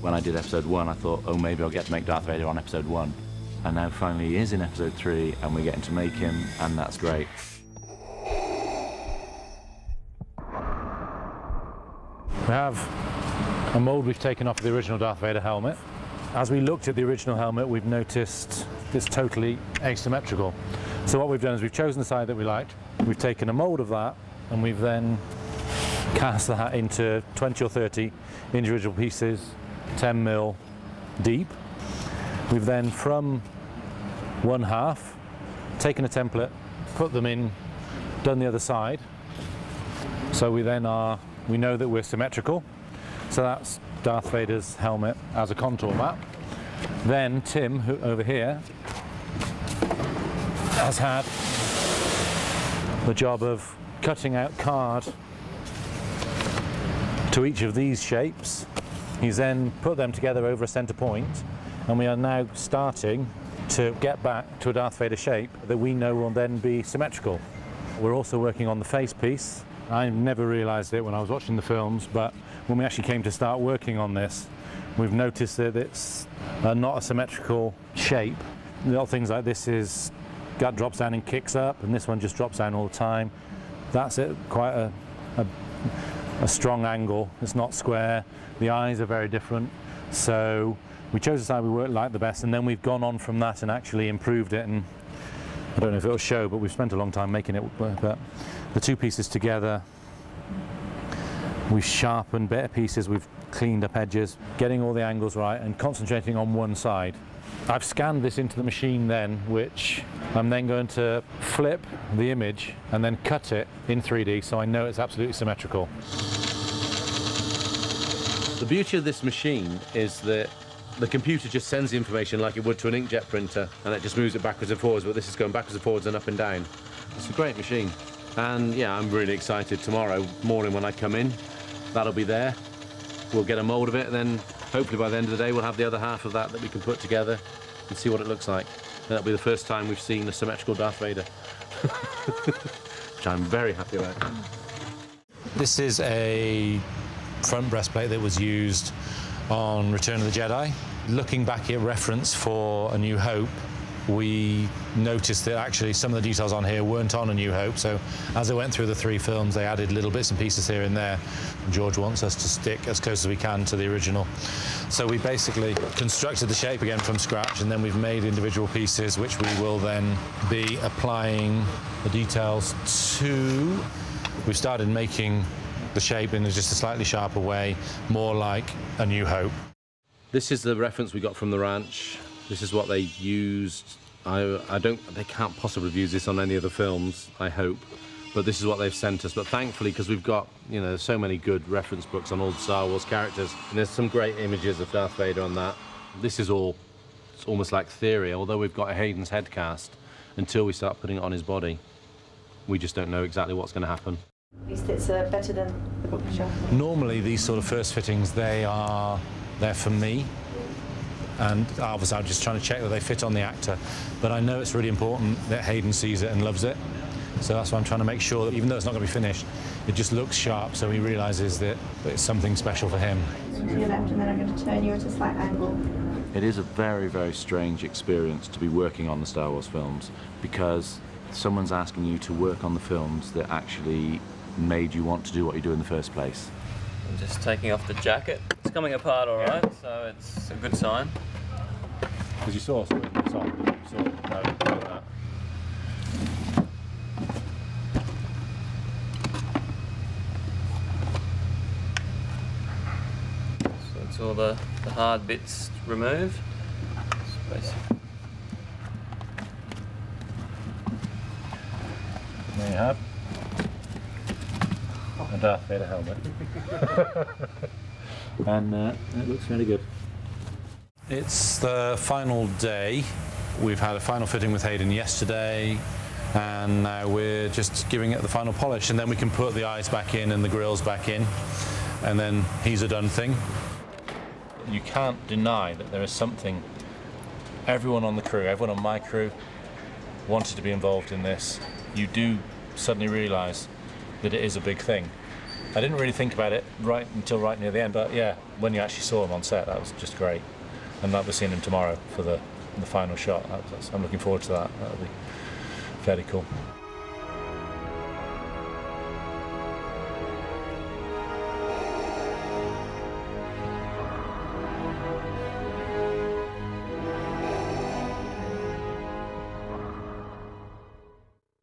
When I did episode 1, I thought, oh, maybe I'll get to make Darth Vader on episode 1. And now finally he is in episode 3, and we're getting to make him, and that's great. We have a mould we've taken off the original Darth Vader helmet. As we looked at the original helmet, we've noticed it's totally asymmetrical. So what we've done is we've chosen the side that we liked, we've taken a mould of that, and we've then cast that into 20 or 30 individual pieces, 10mm deep. We've then, from one half, taken a template, put them in, done the other side. So we know that we're symmetrical. So that's Darth Vader's helmet as a contour map. Then Tim, who over here, has had the job of cutting out card to each of these shapes. He's then put them together over a centre point, and we are now starting to get back to a Darth Vader shape that we know will then be symmetrical. We're also working on the face piece. I never realised it when I was watching the films, but when we actually came to start working on this, we've noticed that it's not a symmetrical shape. Little things like this gut drops down and kicks up, and this one just drops down all the time. That's it, quite a strong angle. It's not square. The eyes are very different. So we chose the side we liked the best, and then we've gone on from that and actually improved it. And I don't know if it'll show, but we've spent a long time making it work. But the two pieces together, we've sharpened better pieces, we've cleaned up edges, getting all the angles right and concentrating on one side. I've scanned this into the machine then, which I'm then going to flip the image and then cut it in 3D so I know it's absolutely symmetrical. The beauty of this machine is that the computer just sends the information like it would to an inkjet printer, and it just moves it backwards and forwards, but this is going backwards and forwards and up and down. It's a great machine. And yeah, I'm really excited. Tomorrow morning when I come in, that'll be there. We'll get a mould of it, and then hopefully by the end of the day we'll have the other half of that we can put together and see what it looks like. That'll be the first time we've seen a symmetrical Darth Vader, which I'm very happy about. This is a front breastplate that was used on Return of the Jedi. Looking back at reference for A New Hope, we noticed that actually some of the details on here weren't on A New Hope, so as I went through the 3 films they added little bits and pieces here and there. George wants us to stick as close as we can to the original. So we basically constructed the shape again from scratch, and then we've made individual pieces which we will then be applying the details to. We've started making the shape in just a slightly sharper way, more like A New Hope. This is the reference we got from the ranch. This is what they used. They can't possibly have used this on any of the films, I hope, but this is what they've sent us. But thankfully, because we've got, you know, so many good reference books on all the Star Wars characters, and there's some great images of Darth Vader on that. This is all, it's almost like theory, although we've got a Hayden's head cast, until we start putting it on his body, we just don't know exactly what's going to happen. At least it's better than the book show. Normally these sort of first fittings, they're for me, and obviously I'm just trying to check that they fit on the actor, but I know it's really important that Hayden sees it and loves it, so that's why I'm trying to make sure that even though it's not going to be finished, it just looks sharp so he realises that it's something special for him. To your left, and then I'm going to turn you at a slight angle. It is a very, very strange experience to be working on the Star Wars films, because someone's asking you to work on the films that actually made you want to do what you do in the first place. I'm just taking off the jacket. It's coming apart all right, so it's a good sign. Because you saw something in the song, you saw that. So it's all the hard bits removed. There you have a Darth Vader helmet. And it looks very good. It's the final day. We've had a final fitting with Hayden yesterday, and now we're just giving it the final polish, and then we can put the eyes back in and the grills back in, and then he's a done thing. You can't deny that there is something. Everyone on the crew, everyone on my crew wanted to be involved in this. You do suddenly realise that it is a big thing. I didn't really think about it until right near the end, but yeah, when you actually saw him on set, that was just great. And we're seeing him tomorrow for the final shot. I'm looking forward to that. That'll be fairly cool.